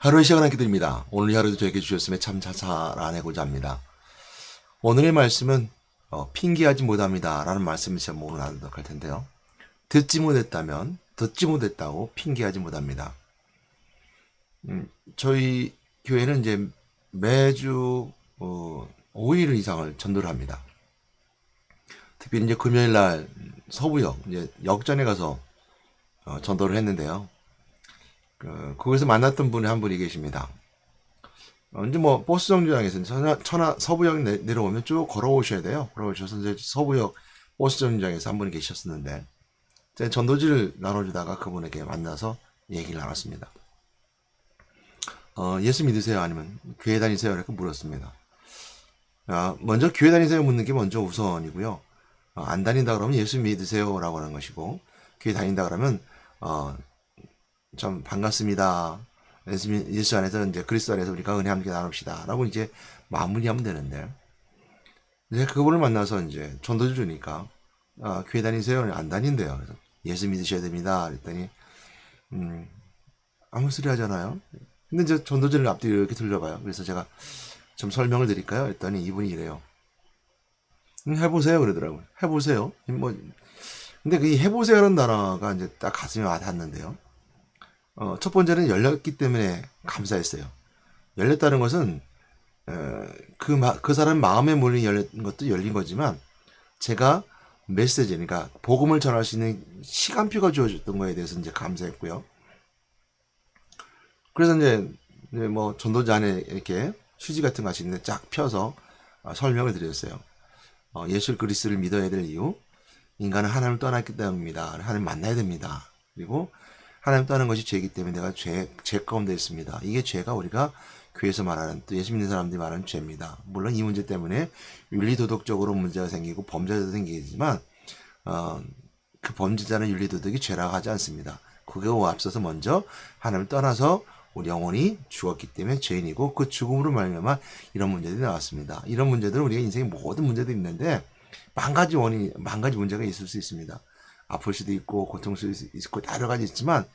하루의 시간 함께 드립니다. 오늘 하루도 저에게 주셨음에 참 자살안해고자 합니다. 오늘의 말씀은 핑계하지 못합니다 라는 말씀을 제가 오늘 나누도록 할 텐데요. 듣지 못했다면 듣지 못했다고 핑계하지 못합니다. 저희 교회는 이제 매주 5일 이상을 전도를 합니다. 특히 이제 금요일 날 서부역 이제 역전에 가서 전도를 했는데요. 거기서 만났던 분이 한 분이 계십니다. 이제 뭐 버스 정류장에서 천하 서부역 내려오면 쭉 걸어오셔야 돼요. 걸어오셔서 이제 서부역 버스 정류장에서 한 분이 계셨었는데 제가 전도지를 나눠주다가 그분에게 만나서 얘기를 나눴습니다. 예수 믿으세요? 아니면 교회 다니세요? 이렇게 물었습니다. 먼저 교회 다니세요? 묻는 게 먼저 우선이고요. 안 다닌다 그러면 예수 믿으세요? 라고 하는 것이고, 교회 다닌다 그러면 참 반갑습니다. 예수 안에서 이제 그리스도 안에서 우리가 은혜 함께 나눕시다. 라고 이제 마무리하면 되는데, 이제 그분을 만나서 이제 전도를 주니까, 교회 다니세요? 안 다닌대요. 그래서 예수 믿으셔야 됩니다. 그랬더니, 아무 소리 하잖아요. 근데 이제 전도지를 앞뒤로 이렇게 들려봐요. 그래서 제가 좀 설명을 드릴까요? 그랬더니 이분이 이래요. 해보세요. 그러더라고요. 해보세요. 뭐, 근데 그 해보세요라는 단어가 이제 딱 가슴에 와닿는데요. 첫 번째는 열렸기 때문에 감사했어요. 열렸다는 것은 그 사람 마음에 몰린 열린 것도 열린 거지만 제가 메시지, 그러니까 복음을 전할 수 있는 시간표가 주어졌던 거에 대해서 이제 감사했고요. 그래서 이제 뭐 전도자 안에 이렇게 휴지 같은 것이 있는데 쫙 펴서 설명을 드렸어요. 예수 그리스도를 믿어야 될 이유, 인간은 하나님을 떠났기 때문입니다. 하나님 만나야 됩니다. 그리고 하나님 떠나는 것이 죄이기 때문에 내가 죄 가운데 있습니다. 이게 죄가 우리가 교회에서 말하는, 또 예수 믿는 사람들이 말하는 죄입니다. 물론 이 문제 때문에 윤리도덕적으로 문제가 생기고 범죄도 생기지만 그 범죄자는 윤리도덕이 죄라고 하지 않습니다. 그게 앞서서 먼저 하나님을 떠나서 우리 영혼이 죽었기 때문에 죄인이고 그 죽음으로 말미암아 이런 문제들이 나왔습니다. 이런 문제들은 우리가 인생의 모든 문제들이 있는데 만 가지 문제가 있을 수 있습니다. 아플 수도 있고 고통일 수도 있고 여러 가지 있지만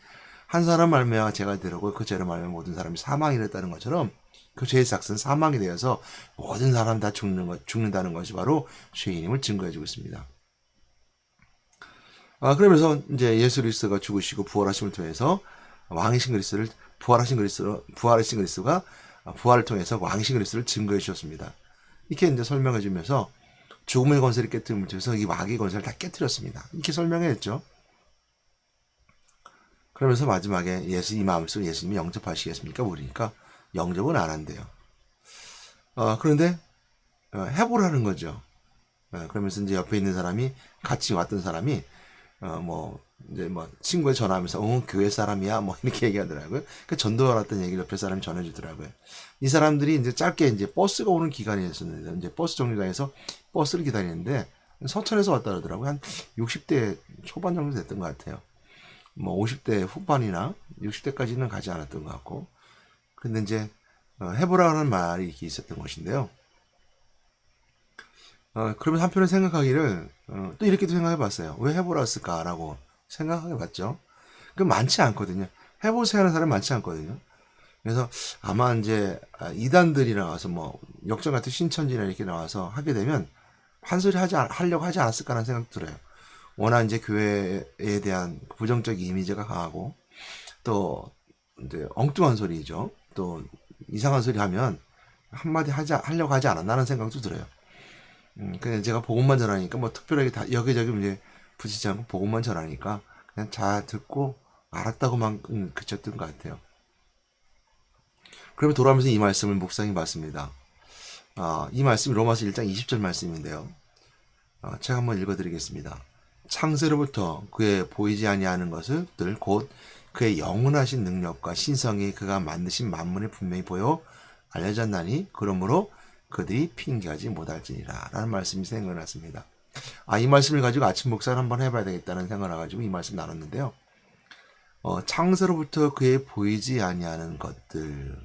한 사람 말미암아 죄가 되고 그 죄로 말미암아 모든 사람이 사망이 됐다는 것처럼 그 죄의 삭은 사망이 되어서 모든 사람 다 죽는다는 것이 바로 죄인임을 증거해주고 있습니다. 그러면서 이제 예수 그리스도가 죽으시고 부활하심을 통해서 왕이신 그리스도를 부활하신 그리스도가 부활을 통해서 왕이신 그리스도를 증거해 주셨습니다. 이렇게 이제 설명해 주면서 죽음의 권세를 깨뜨림을 통해서 이 마귀의 권세를 다 깨뜨렸습니다. 이렇게 설명했죠. 그러면서 마지막에 이 마음속에 예수님이 영접하시겠습니까? 물으니까 영접은 안 한대요. 그런데 해보라는 거죠. 그러면서 이제 옆에 있는 사람이, 같이 왔던 사람이 이제 친구에 전화하면서 교회 사람이야 뭐 이렇게 얘기하더라고요. 그 전도해 왔던 얘기를 옆에 사람이 전해주더라고요. 이 사람들이 이제 짧게 이제 버스가 오는 기간이 있었는데 이제 버스 정류장에서 버스를 기다리는데 서천에서 왔다 그러더라고요. 한 60대 초반 정도 됐던 것 같아요. 50대 후반이나 60대까지는 가지 않았던 것 같고. 근데 이제 해보라는 말이 이렇게 있었던 것인데요. 그러면 한편에 생각하기를 또 이렇게도 생각해 봤어요. 왜 해보라 했을까라고 생각해 봤죠. 그 많지 않거든요. 해보세요 하는 사람 많지 않거든요. 그래서 아마 이제 이단들이 나와서 역전 같은 신천지나 이렇게 나와서 하게 되면 한 소리 하려고 하지 않았을까라는 생각 들어요. 워낙 이제 교회에 대한 부정적 이미지가 강하고 또 이제 엉뚱한 소리죠. 또 이상한 소리 하면 한마디 하려고 하지 않았나라는 생각도 들어요. 그냥 제가 복음만 전하니까 특별하게 다 여기저기 이제 붙이지 않고 복음만 전하니까 그냥 잘 듣고 알았다고만 그쳤던 것 같아요. 그러면 돌아오면서 이 말씀을 묵상해 봤습니다. 이 말씀이 로마서 1장 20절 말씀인데요. 제가 한번 읽어드리겠습니다. 창세로부터 그의 보이지 아니하는 것들 곧 그의 영원하신 능력과 신성이 그가 만드신 만물에 분명히 보여 알려졌나니 그러므로 그들이 핑계하지 못할지니라 라는 말씀이 생각났습니다. 이 말씀을 가지고 아침 묵상을 한번 해봐야 되겠다는 생각을 가지고 이 말씀 나눴는데요. 창세로부터 그의 보이지 아니하는 것들,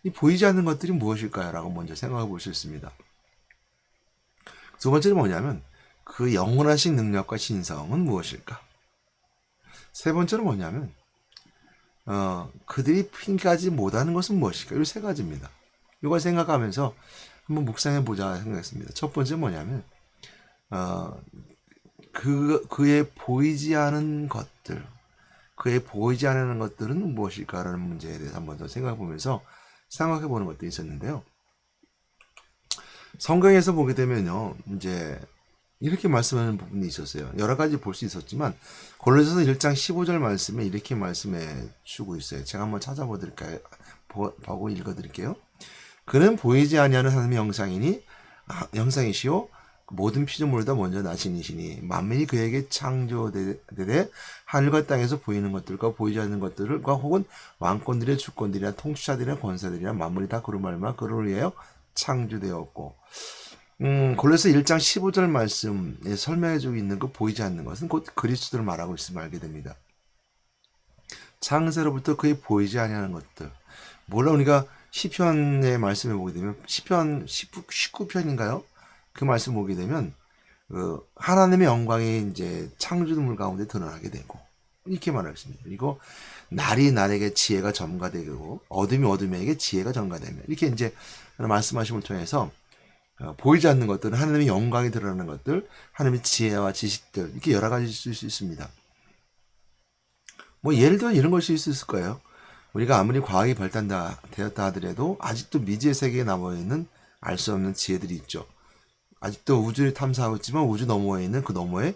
이 보이지 않는 것들이 무엇일까요? 라고 먼저 생각해 볼 수 있습니다. 두 번째는 뭐냐면 그 영원하신 능력과 신성은 무엇일까? 세 번째는 뭐냐면 그들이 핑계하지 못하는 것은 무엇일까? 이 세 가지입니다. 이걸 생각하면서 한번 묵상해 보자 생각했습니다. 첫 번째 뭐냐면 어, 그의 보이지 않은 것들, 그의 보이지 않는 것들은 무엇일까라는 문제에 대해서 한번 더 생각해 보면서 생각해 보는 것도 있었는데요. 성경에서 보게 되면요, 이제 이렇게 말씀하는 부분이 있었어요. 여러 가지 볼 수 있었지만 골로새서 1장 15절 말씀에 이렇게 말씀해 주고 있어요. 제가 한번 찾아보드릴까요? 보고 읽어드릴게요. 그는 보이지 아니하는 하나님의 형상이시요 모든 피조물보다 먼저 나신이시니 만민이 그에게 창조되되 하늘과 땅에서 보이는 것들과 보이지 않는 것들과 혹은 왕권들의 주권들이나 통치자들이나 권사들이나 만물이 다 그로 말미암아 그를 위하여 창조되었고 골로새 1장 15절 말씀에 설명해주고 있는 그 보이지 않는 것은 곧 그리스도를 말하고 있음을 알게 됩니다. 창세로부터 그의 보이지 아니하는 것들. 물론 우리가 시편의 말씀을 보게 되면 시편 19편인가요? 그 말씀 보게 되면 하나님의 영광이 이제 창조물 가운데 드러나게 되고 이렇게 말하겠습니다. 그리고 날이 날에게 지혜가 전가되고 어둠이 어둠에게 지혜가 전가되며 이렇게 이제 말씀하심을 통해서 보이지 않는 것들은 하나님의 영광이 드러나는 것들, 하나님의 지혜와 지식들 이렇게 여러 가지 쓸 수 있습니다. 뭐 예를 들어 이런 걸 쓸 수 있을 거예요. 우리가 아무리 과학이 발달되었다 하더라도 아직도 미지의 세계에 남아있는 알 수 없는 지혜들이 있죠. 아직도 우주를 탐사하고 있지만 우주 너머에 있는 그 너머에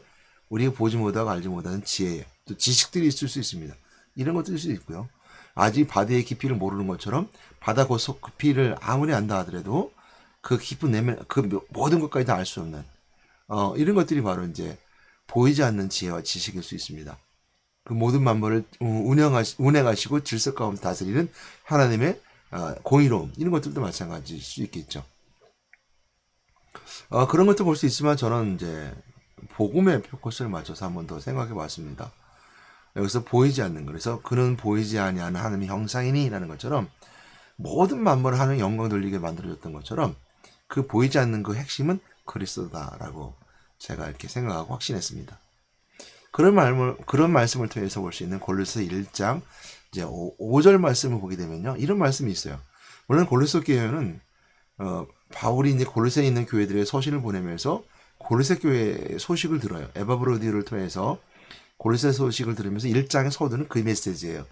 우리가 보지 못하고 알지 못하는 지혜, 또 지식들이 있을 수 있습니다. 이런 것들일 수 있고요. 아직 바다의 깊이를 모르는 것처럼 바다 그 속 깊이를 아무리 안다 하더라도 그 깊은 내면 그 모든 것까지 다 알 수 없는 이런 것들이 바로 이제 보이지 않는 지혜와 지식일 수 있습니다. 그 모든 만물을 운행하시고 질서 가운데 다스리는 하나님의 공의로움 이런 것들도 마찬가지일 수 있겠죠. 그런 것도 볼 수 있지만 저는 이제 복음에 포커스를 맞춰서 한번 더 생각해 봤습니다. 여기서 보이지 않는 거. 그래서 그는 보이지 아니하는 하나님의 형상이니 라는 것처럼 모든 만물을 하나님 영광 돌리게 만들어졌던 것처럼 그 보이지 않는 그 핵심은 그리스도다라고 제가 이렇게 생각하고 확신했습니다. 그런 말씀을 통해서 볼 수 있는 골로새 1장 이제 5절 말씀을 보게 되면요. 이런 말씀이 있어요. 물론 골로새 교회는 바울이 이제 골로새에 있는 교회들의 서신을 보내면서 골로새 교회의 소식을 들어요. 에바브로디오를 통해서 골로새 소식을 들으면서 1장의 서두는 그 메시지예요.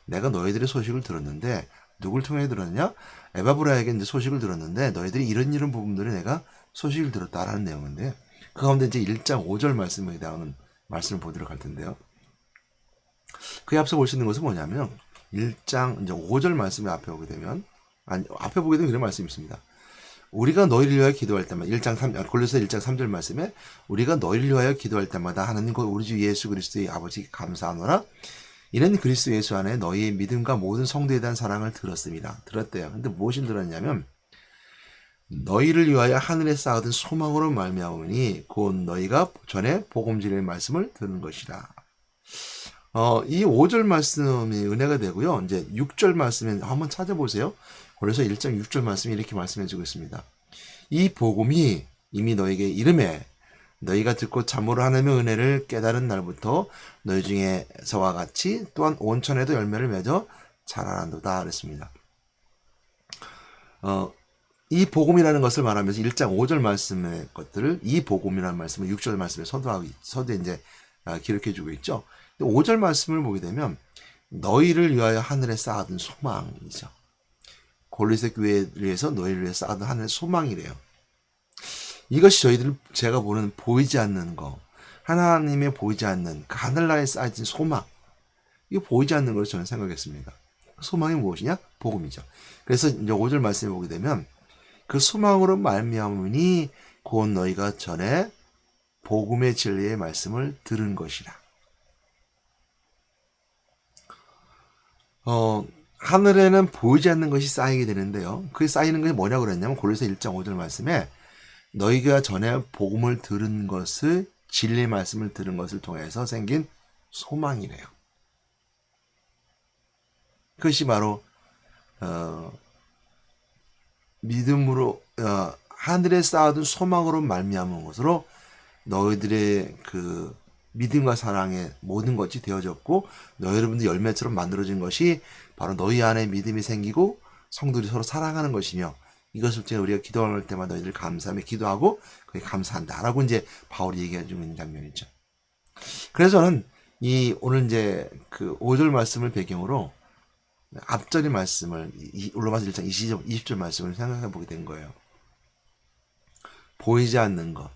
내가 너희들의 소식을 들었는데 누굴 통해 들었냐? 에바브라에게 이제 소식을 들었는데 너희들이 이런 부분들이 내가 소식을 들었다라는 내용인데 그 가운데 이제 1장 5절 말씀에 대한 말씀을 보도록 할 텐데요. 그에 앞서 볼 수 있는 것은 뭐냐면 1장 이제 5절 말씀에 앞에 보게 되면 앞에 보게 되면 이런 말씀이 있습니다. 우리가 너희를 위하여 기도할 때마다 골로새 1장 3절 말씀에 우리가 너희를 위하여 기도할 때마다 하나님 곧 우리 주 예수 그리스도의 아버지께 감사하노라 이는 그리스도 예수 안에 너희의 믿음과 모든 성도에 대한 사랑을 들었습니다. 들었대요. 근데 무엇을 들었냐면 너희를 위하여 하늘에 쌓아둔 소망으로 말미암으니 곧 너희가 전에 복음진리의 말씀을 들은 것이라. 이 5절 말씀이 은혜가 되고요. 이제 6절 말씀에 한번 찾아보세요. 그래서 1장 6절 말씀이 이렇게 말씀해주고 있습니다. 이 복음이 이미 너에게 이름에 너희가 듣고 참으로 하나님의 은혜를 깨달은 날부터 너희 중에서와 같이 또한 온천에도 열매를 맺어 자라난도다 그랬습니다. 이 복음이라는 것을 말하면서 1장 5절 말씀의 것들을 이 복음이라는 말씀을 6절 말씀에 서두에 이제 기록해주고 있죠. 5절 말씀을 보게 되면 너희를 위하여 하늘에 쌓아둔 소망이죠. 골로새 교회를 위해서 너희를 위해 쌓아둔 하늘의 소망이래요. 이것이 제가 보는 보이지 않는 거, 하나님의 보이지 않는 그 하늘나라에 쌓여진 소망, 이거 보이지 않는 걸 저는 생각했습니다. 소망이 무엇이냐? 복음이죠. 그래서 이제 5절 말씀을 보게 되면 그 소망으로 말미암으니 곧 너희가 전에 복음의 진리의 말씀을 들은 것이라. 하늘에는 보이지 않는 것이 쌓이게 되는데요. 그 쌓이는 것이 뭐냐고 그랬냐면 골로새 1장 5절 말씀에 너희가 전에 복음을 들은 것을 진리의 말씀을 들은 것을 통해서 생긴 소망이래요. 그것이 바로 믿음으로 하늘에 쌓아둔 소망으로 말미암은 것으로 너희들의 그 믿음과 사랑의 모든 것이 되어졌고 너희 여러분들 열매처럼 만들어진 것이 바로 너희 안에 믿음이 생기고 성도들이 서로 사랑하는 것이며 이것을 통해 우리가 기도할 때마다 너희들 감사하며 기도하고 그게 감사한다라고 이제 바울이 얘기해주고 있는 장면이죠. 그래서 저는 이 오늘 이제 그 5절 말씀을 배경으로 앞절의 말씀을 로마서 1장 20절 말씀을 생각해 보게 된 거예요. 보이지 않는 것,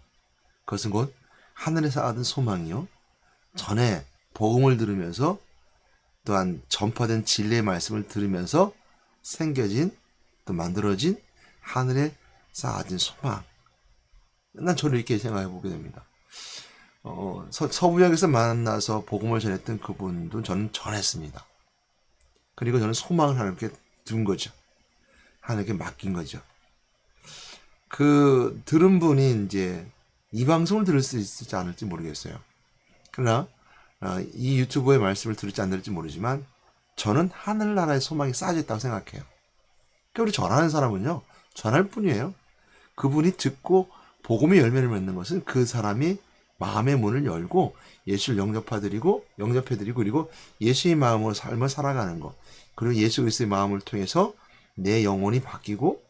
그것은 곧 하늘에 쌓아둔 소망이요. 전에 복음을 들으면서 또한 전파된 진리의 말씀을 들으면서 생겨진 또 만들어진 하늘에 쌓아진 소망. 난 저는 이렇게 생각해 보게 됩니다. 서부역에서 만나서 복음을 전했던 그분도 저는 전했습니다. 그리고 저는 소망을 하나님께 둔 거죠. 하나님께 맡긴 거죠. 그 들은 분이 이제 이 방송을 들을 수 있을지 않을지 모르겠어요. 그러나 이 유튜브의 말씀을 들을지 안 들을지 모르지만 저는 하늘나라의 소망이 쌓여져 있다고 생각해요. 그러니까 우리 전하는 사람은요. 전할 뿐이에요. 그분이 듣고 복음의 열매를 맺는 것은 그 사람이 마음의 문을 열고 예수를 영접해드리고 그리고 예수의 마음으로 삶을 살아가는 것, 그리고 예수 그리스도의 마음을 통해서 내 영혼이 바뀌고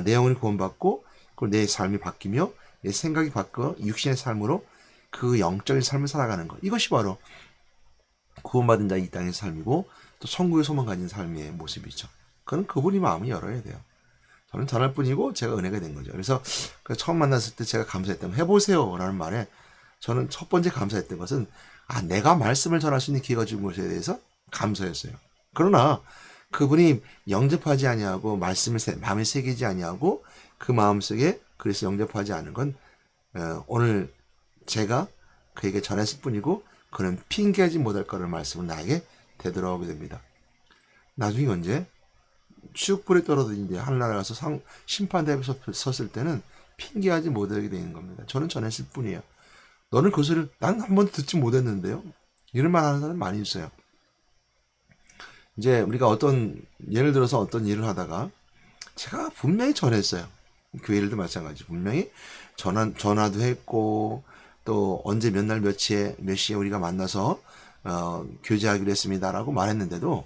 내 영혼이 구원받고 그리고 내 삶이 바뀌며 내 생각이 바뀌어 육신의 삶으로 그 영적인 삶을 살아가는 것, 이것이 바로 구원받은 자 이 땅의 삶이고 또 천국의 소망 가진 삶의 모습이죠. 그건 그분이 마음을 열어야 돼요. 저는 전할 뿐이고 제가 은혜가 된 거죠. 그래서 처음 만났을 때 제가 감사했던 해보세요 라는 말에 저는 첫 번째 감사했던 것은 내가 말씀을 전할 수 있는 기회가 준 것에 대해서 감사했어요. 그러나 그분이 영접하지 아니하고 말씀을 마음에 새기지 아니하고 그 마음속에 그래서 영접하지 않은 건 오늘 제가 그에게 전했을 뿐이고 그는 핑계하지 못할 거라는 말씀을 나에게 되돌아오게 됩니다. 나중에 언제 추억불에 떨어진 이제 하늘나라 가서 심판대 앞에 섰을 때는 핑계하지 못하게 되는 겁니다. 저는 전했을 뿐이에요. 너는 그 소리를 난 한 번도 듣지 못했는데요. 이런 말 하는 사람 많이 있어요. 이제 우리가 예를 들어서 어떤 일을 하다가 제가 분명히 전했어요. 교회일도 마찬가지. 분명히 전화도 했고 또 언제 몇 날 몇 시에 우리가 만나서 교제하기로 했습니다라고 말했는데도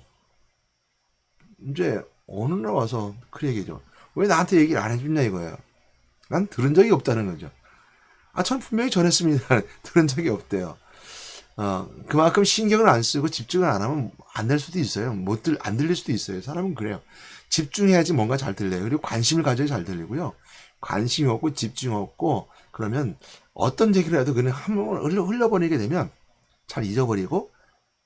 이제 어느 날 와서 그 얘기죠. 왜 나한테 얘기를 안 해줬냐 이거예요. 난 들은 적이 없다는 거죠. 전 분명히 전했습니다. 들은 적이 없대요. 그만큼 신경을 안 쓰고 집중을 안 하면 안 될 수도 있어요. 안 들릴 수도 있어요. 사람은 그래요. 집중해야지 뭔가 잘 들려요. 그리고 관심을 가져야 잘 들리고요. 관심이 없고 집중 없고 그러면 어떤 얘기를 해도 그냥 한번 흘려버리게 되면 잘 잊어버리고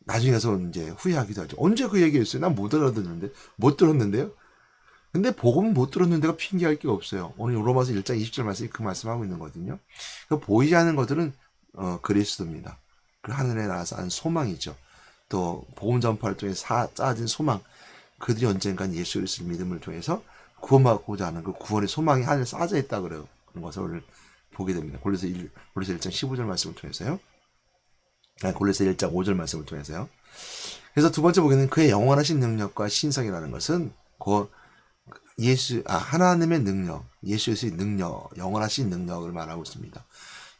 나중에 가서 이제 후회하기도 하죠. 언제 그 얘기했어요? 난 못 들었는데요. 근데 복음은 못 들었는 데가 핑계할 게 없어요. 오늘 로마서 1장 20절 말씀이 그 말씀하고 있는 거거든요. 보이지 않는 것들은 그리스도입니다. 그 하늘에 나라서 한 소망이죠. 또 복음 전파를 통해 쌓아진 소망, 그들이 언젠간 예수 그리스도를 믿음을 통해서 구원받고자 하는 그 구원의 소망이 하늘에 쌓아져 있다 그런 것을 오늘 보게 됩니다. 골로새 1장 15절 말씀을 통해서요. 골로새 1장 5절 말씀을 통해서요. 그래서 두 번째 보기에는 그의 영원하신 능력과 신성이라는 것은 하나님의 능력, 예수의 능력, 영원하신 능력을 말하고 있습니다.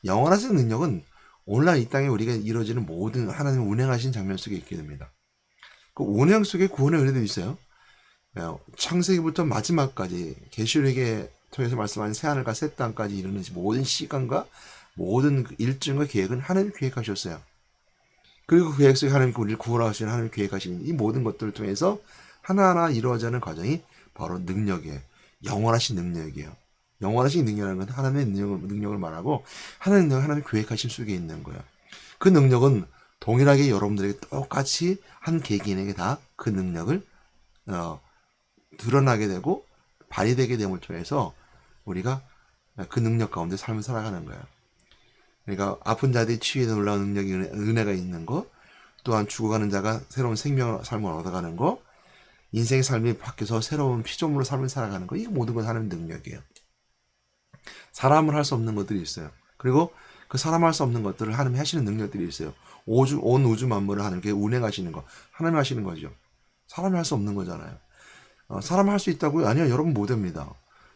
영원하신 능력은 오늘날 이 땅에 우리가 이루어지는 모든 하나님의 운행하신 장면 속에 있게 됩니다. 그 운행 속에 구원의 은혜도 있어요. 창세기부터 마지막까지 계시록에 통해서 말씀하신 새하늘과 새 땅까지 이르는 모든 시간과 모든 일정과 계획은 하나님이 계획하셨어요. 그리고 그 계획 속에 하나님이 우리를 구원하시는 하나님이 계획하시는 이 모든 것들을 통해서 하나하나 이루어지는 과정이 바로 능력이에요. 영원하신 능력이에요. 영원하신 능력이라는 건 하나님의 능력을 말하고 하나님이 계획하신 속에 있는 거예요. 그 능력은 동일하게 여러분들에게 똑같이 한 개개인에게 다 그 능력을 드러나게 되고 발휘되게 됨을 통해서 우리가 그 능력 가운데 삶을 살아가는 거예요. 그러니까 아픈 자들이 치유에 놀라운 능력이 은혜가 있는 것, 또한 죽어가는 자가 새로운 삶을 얻어가는 것, 인생의 삶이 바뀌어서 새로운 피조물로 삶을 살아가는 것, 이거 모든 건 하나님의 능력이에요. 사람은 할 수 없는 것들이 있어요. 그리고 그 사람 할 수 없는 것들을 하나님이 하시는 능력들이 있어요. 온 우주 만물을 하나님께 운행하시는 거, 하나님이 하시는 거죠. 사람이 할 수 없는 거잖아요. 사람 할 수 있다고요? 아니요, 여러분 못합니다.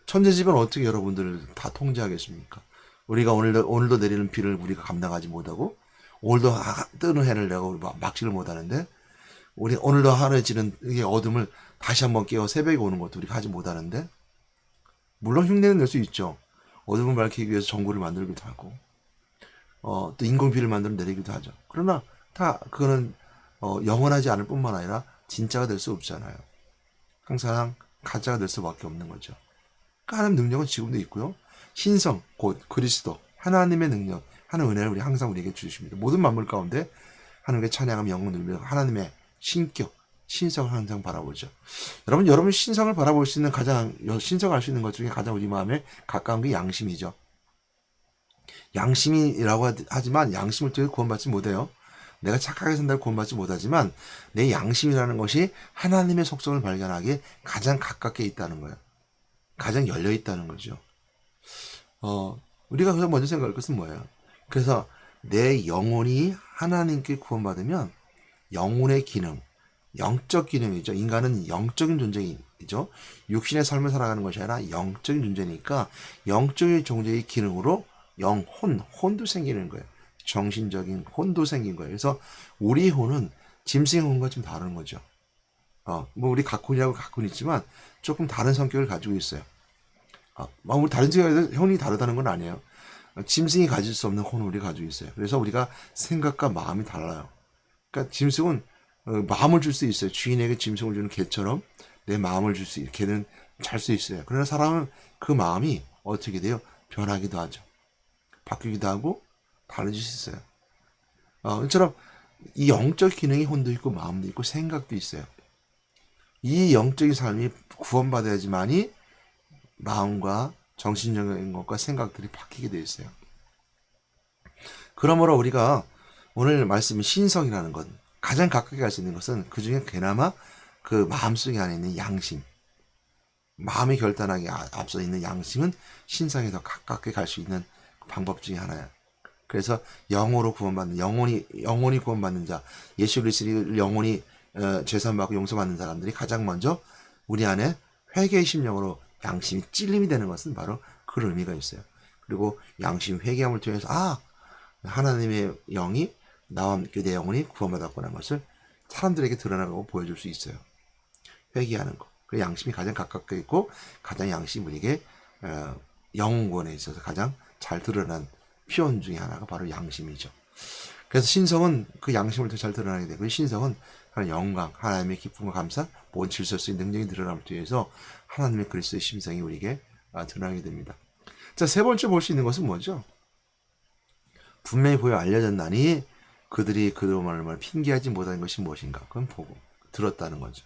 천재지변 어떻게 여러분들을 다 통제하겠습니까? 우리가 오늘도 내리는 비를 우리가 감당하지 못하고 오늘도 뜨는 해를 내가 우리 막지를 못하는데, 우리 오늘도 하늘에 지는 이 어둠을 다시 한번 깨워 새벽에 오는 것도 우리가 하지 못하는데, 물론 흉내는 낼 수 있죠. 어둠을 밝히기 위해서 전구를 만들기도 하고, 또 인공비를 만들어 내리기도 하죠. 그러나 다 그거는 영원하지 않을 뿐만 아니라 진짜가 될 수 없잖아요. 항상 가짜가 될 수밖에 없는 거죠. 그러니까 하나님 능력은 지금도 있고요. 신성, 곧 그리스도, 하나님의 능력, 하나님의 은혜를 항상 우리에게 주십니다. 모든 만물 가운데 하나님께 찬양하며 영광을 누리며 하나님의 신격, 신성을 항상 바라보죠. 여러분 신성을 바라볼 수 있는 신성을 알 수 있는 것 중에 가장 우리 마음에 가까운 게 양심이죠. 양심이라고 하지만 양심을 통해 구원받지 못해요. 내가 착하게 산다고 구원받지 못하지만 내 양심이라는 것이 하나님의 속성을 발견하기에 가장 가깝게 있다는 거예요. 가장 열려 있다는 거죠. 우리가 그래서 먼저 생각할 것은 뭐예요? 그래서 내 영혼이 하나님께 구원받으면 영혼의 기능, 영적 기능이죠. 인간은 영적인 존재이죠. 육신의 삶을 살아가는 것이 아니라 영적인 존재니까 영적인 존재의 기능으로 혼도 생기는 거예요. 정신적인 혼도 생긴 거예요. 그래서 우리 혼은 짐승의 혼과 좀 다른 거죠. 뭐 우리 각혼이라고 각혼 있지만 조금 다른 성격을 가지고 있어요. 우리 다른 혼이 다르다는 건 아니에요. 짐승이 가질 수 없는 혼을 우리가 가지고 있어요. 그래서 우리가 생각과 마음이 달라요. 그러니까 짐승은 마음을 줄 수 있어요. 주인에게 짐승을 주는 개처럼 내 마음을 줄 수 있게 걔는 잘 수 있어요. 그러나 사람은 그 마음이 어떻게 돼요? 변하기도 하죠. 바뀌기도 하고 달라질 수 있어요. 이처럼 이 영적 기능이 혼도 있고 마음도 있고 생각도 있어요. 이 영적인 삶이 구원받아야지만이 마음과 정신적인 것과 생각들이 바뀌게 되어 있어요. 그러므로 우리가 오늘 말씀이 신성이라는 것, 가장 가깝게 갈 수 있는 것은 그 중에 그나마 그 마음속에 안에 있는 양심, 마음이 결단하게 앞서 있는 양심은 신성에 더 가깝게 갈 수 있는 방법 중에 하나야. 그래서 영으로 구원받는, 영원히 구원받는 자, 예수 그리스도를 영원히 죄사함받고 용서받는 사람들이 가장 먼저 우리 안에 회개의 심령으로 양심이 찔림이 되는 것은 바로 그런 의미가 있어요. 그리고 양심 회개함을 통해서 하나님의 영이 나와 함께 내 영혼이 구원받았구나 것을 사람들에게 드러나고 보여줄 수 있어요. 회개하는 것. 그 양심이 가장 가깝게 있고 가장 양심이 우리에게 영혼권에 있어서 가장 잘 드러난 표현 중에 하나가 바로 양심이죠. 그래서 신성은 그 양심을 더 잘 드러나게 되고 신성은 하나님의 영광, 하나님의 기쁨과 감사, 모든 질서의 능력이 드러남을 통해서 하나님의 그리스도의 심성이 우리에게 드러나게 됩니다. 자, 세 번째 볼 수 있는 것은 뭐죠? 분명히 보여 알려졌나니 그들이 그동안을 핑계하지 못한 것이 무엇인가? 그건 보고 들었다는 거죠.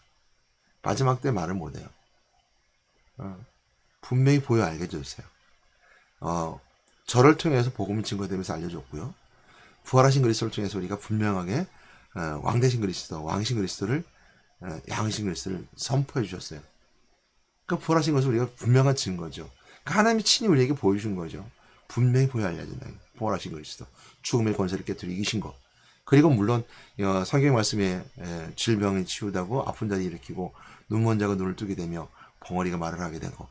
마지막 때 말을 못해요. 분명히 보여 알려줬어요. 저를 통해서 복음이 증거되면서 알려줬고요. 부활하신 그리스도를 통해서 우리가 분명하게 왕대신 그리스도, 왕신 그리스도를 양신 그리스도를 선포해 주셨어요. 그러니까 부활하신 것을 우리가 분명한 증거죠. 그러니까 하나님이 친히 우리에게 보여준 거죠. 분명히 보여 알려진다. 부활하신 그리스도, 죽음의 권세를 깨뜨려 이기신 것. 그리고 물론 성경 말씀에 질병을 치유하고 아픈 자를 일으키고 눈먼 자가 눈을 뜨게 되며 벙어리가 말을 하게 되고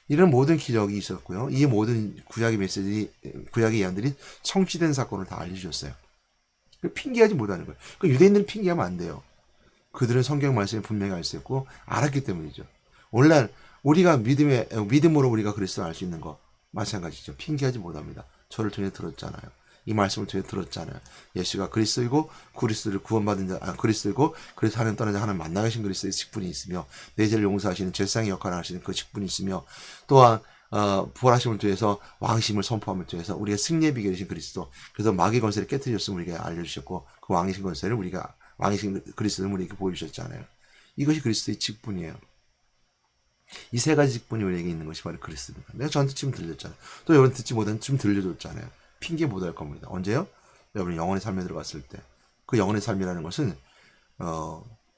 이런 모든 기적이 있었고요. 이 모든 구약의 메시지, 구약의 예언들이 성취된 사건을 다 알려주셨어요. 핑계하지 못하는 거예요. 유대인들은 핑계하면 안 돼요. 그들은 성경 말씀에 분명히 알 수 있고 알았기 때문이죠. 오늘날 우리가 믿음으로 우리가 그리스도를 알 수 있는 거 마찬가지죠. 핑계하지 못합니다. 저를 통해 들었잖아요. 이 말씀을 통해 들었잖아요. 예수가 그리스도이고 그리스도를 구원받은 자, 그리스도이고 그래서 하나님 떠난 자 하나님 만나 계신 그리스도의 직분이 있으며 내 죄를 용서하시는 제사장의 역할을 하시는 그 직분이 있으며 또한 부활하심을 통해서 왕심을 선포함을 통해서 우리가 승리의 비결이신 그리스도, 그래서 마귀의 권세를 깨뜨렸음을 우리에게 알려주셨고 그 왕이신 권세를 우리가 왕이신 그리스도를 우리에게 보여주셨잖아요. 이것이 그리스도의 직분이에요. 이 세 가지 직분이 우리에게 있는 것이 바로 그리스도입니다. 내가 저한테 지금 들렸잖아요. 또 여러분 듣지 못한 지금 들려줬잖아요. 핑계 못할 겁니다. 언제요? 여러분이 영혼의 삶에 들어갔을 때. 그 영혼의 삶이라는 것은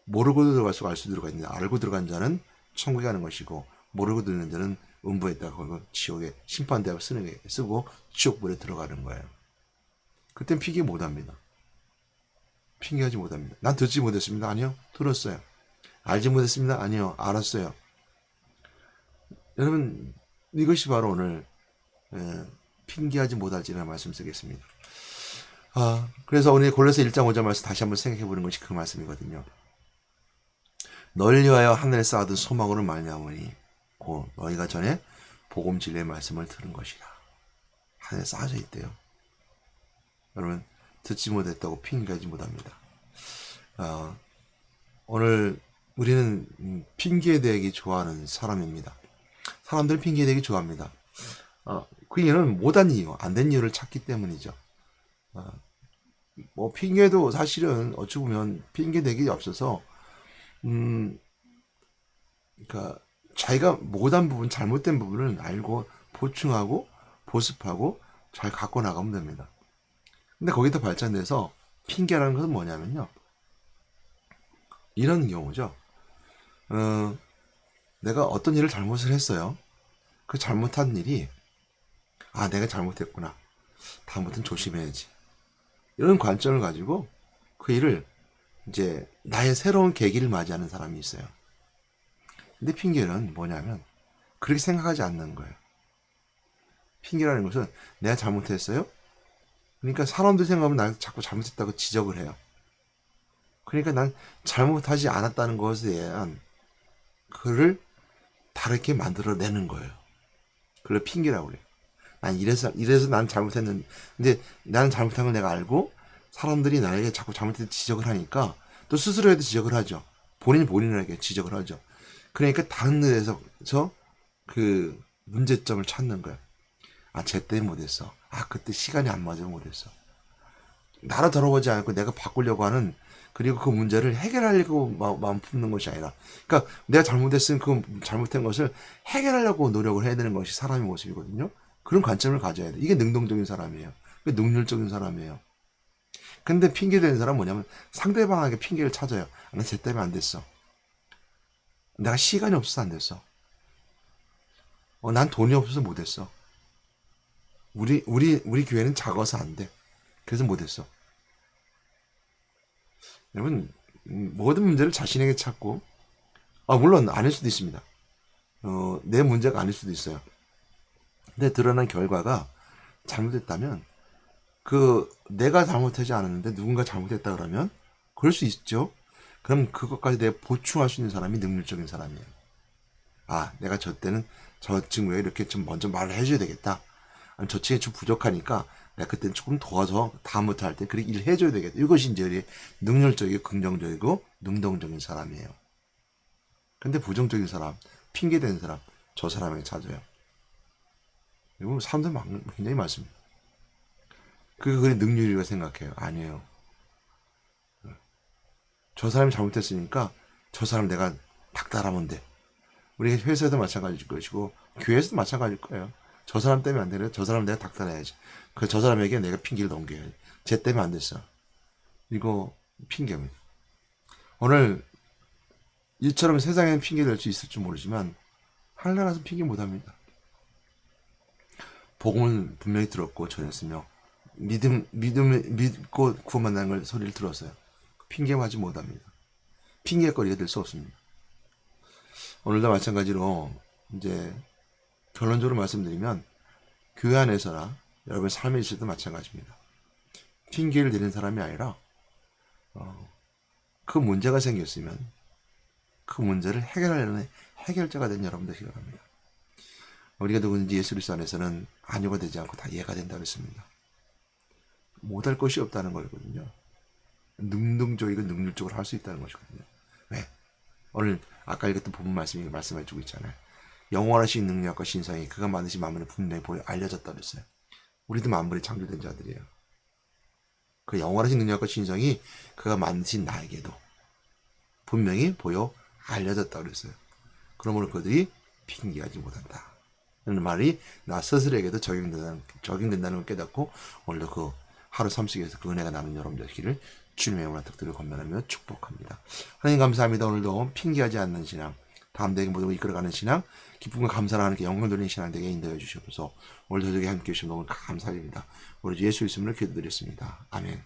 모르고 들어갈 수가 알 수 들어가 있는데 알고 들어간 자는 천국에 가는 것이고 모르고 듣는 자는 음부에다가 지옥에 심판대하고 쓰고 지옥불에 들어가는 거예요. 그땐 핑계 못합니다. 핑계하지 못합니다. 난 듣지 못했습니다. 아니요. 들었어요. 알지 못했습니다. 아니요. 알았어요. 여러분 이것이 바로 오늘 핑계하지 못할지라는 말씀 쓰겠습니다. 그래서 오늘 골로새 1장 5절 말씀 다시 한번 생각해 보는 것이 그 말씀이거든요. 너를 위하여 하늘에 쌓아둔 소망으로 말미암으니 곧 너희가 전에 복음 진리의 말씀을 들은 것이라. 하늘에 쌓아져 있대요. 여러분, 듣지 못했다고 핑계하지 못합니다. 오늘 우리는 핑계대기 좋아하는 사람입니다. 사람들은 핑계대기 좋아합니다. 그 이유는 못한 이유, 안 된 이유를 찾기 때문이죠. 뭐 핑계도 사실은 어찌 보면 핑계대기 없어서 그러니까 자기가 못한 부분, 잘못된 부분을 알고 보충하고 보습하고 잘 갖고 나가면 됩니다. 근데 거기다 발전돼서 핑계라는 것은 뭐냐면요, 이런 경우죠. 내가 어떤 일을 잘못을 했어요. 그 잘못한 일이 내가 잘못했구나, 다음부터는 조심해야지, 이런 관점을 가지고 그 일을 이제 나의 새로운 계기를 맞이하는 사람이 있어요. 근데 핑계는 뭐냐면 그렇게 생각하지 않는 거예요. 핑계라는 것은 내가 잘못했어요. 그러니까 사람들 생각하면 나 자꾸 잘못했다고 지적을 해요. 그러니까 난 잘못하지 않았다는 것에 대한 그를 다르게 만들어내는 거예요. 그걸 핑계라고 그래요. 난 이래서 난 잘못했는데, 근데 나는 잘못한 걸 내가 알고 사람들이 나에게 자꾸 잘못해서 지적을 하니까 또 스스로에도 지적을 하죠. 본인에게 지적을 하죠. 그러니까 다른 데서 그 문제점을 찾는 거예요. 쟤 때문에 못했어. 그때 시간이 안 맞아서 못했어. 나를 돌아보지 않고 내가 바꾸려고 하는, 그리고 그 문제를 해결하려고 마음 품는 것이 아니라, 그러니까 내가 잘못했으면 그 잘못된 것을 해결하려고 노력을 해야 되는 것이 사람의 모습이거든요. 그런 관점을 가져야 돼. 이게 능동적인 사람이에요. 이게 능률적인 사람이에요. 근데 핑계대는 사람은 뭐냐면 상대방에게 핑계를 찾아요. 쟤 때문에 안 됐어. 내가 시간이 없어서 안 됐어. 난 돈이 없어서 못했어. 우리 교회는 작아서 안 돼. 그래서 못했어. 여러분, 모든 문제를 자신에게 찾고, 물론 아닐 수도 있습니다. 내 문제가 아닐 수도 있어요. 근데 드러난 결과가 잘못됐다면, 내가 잘못하지 않았는데 누군가 잘못했다 그러면 그럴 수 있죠. 그럼 그것까지 내가 보충할 수 있는 사람이 능률적인 사람이에요. 내가 저 때는 저 친구에 이렇게 좀 먼저 말을 해줘야 되겠다. 저 친구가 좀 부족하니까 내가 그때는 조금 도와서 다음부터 할 때 그렇게 일을 해줘야 되겠다. 이것이 이제 능률적이고 긍정적이고 능동적인 사람이에요. 근데 부정적인 사람, 핑계대는 사람, 저 사람에게 찾아요. 이거 사람들 굉장히 많습니다. 그게 능률이라고 생각해요. 아니에요. 저 사람이 잘못했으니까 저 사람 내가 닥달하면 돼. 우리 회사에도 마찬가지일 것이고 교회에서도 마찬가지일 거예요. 저 사람 때문에 안 되는, 저 사람 내가 닥달해야지. 저 사람에게 내가 핑계를 넘겨야지. 쟤 때문에 안 됐어. 이거 핑계입니다. 오늘 이처럼 세상에는 핑계 될 수 있을 줄 모르지만 하늘나라에서 핑계 못합니다. 복음을 분명히 들었고 전했으며 믿음을 믿고 구원받는 걸 소리를 들었어요. 핑계하지 못합니다. 핑계거리가 될 수 없습니다. 오늘도 마찬가지로 이제 결론적으로 말씀드리면 교회 안에서나 여러분 삶에 있어도 마찬가지입니다. 핑계를 대는 사람이 아니라 그 문제가 생겼으면 그 문제를 해결하려는 해결자가 된 여러분 되시기 바랍니다. 우리가 누구든지 예수 그리스도 안에서는 아니가 되지 않고 다 예가 된다고 했습니다. 못할 것이 없다는 거거든요. 능동적이고 능률적으로 할 수 있다는 것이거든요. 왜? 오늘 아까 읽었던 본문 말씀이 말씀해주고 있잖아요. 영원하신 능력과 신성이 그가 만드신 만물에 분명히 알려졌다 그랬어요. 우리도 만물에 창조된 자들이에요. 그 영원하신 능력과 신성이 그가 만드신 나에게도 분명히 알려졌다 그랬어요. 그러므로 그들이 핑계하지 못한다. 이런 말이 나 스스로에게도 적용된다는 걸 깨닫고 오늘도 그 하루 삶 속에서 그 은혜가 나는 여러분 되시기를 주님의 영원한 특들을 건면하며 축복합니다. 하나님 감사합니다. 오늘도 핑계하지 않는 신앙, 다음 대에게 모든 걸 이끌어가는 신앙, 기쁨과 감사를 하나님께 영광 돌리는 신앙 되게 인도해 주시옵소서. 오늘도 저에게 함께 해주시면 너무 감사드립니다. 우리 예수 이름으로 기도드렸습니다. 아멘.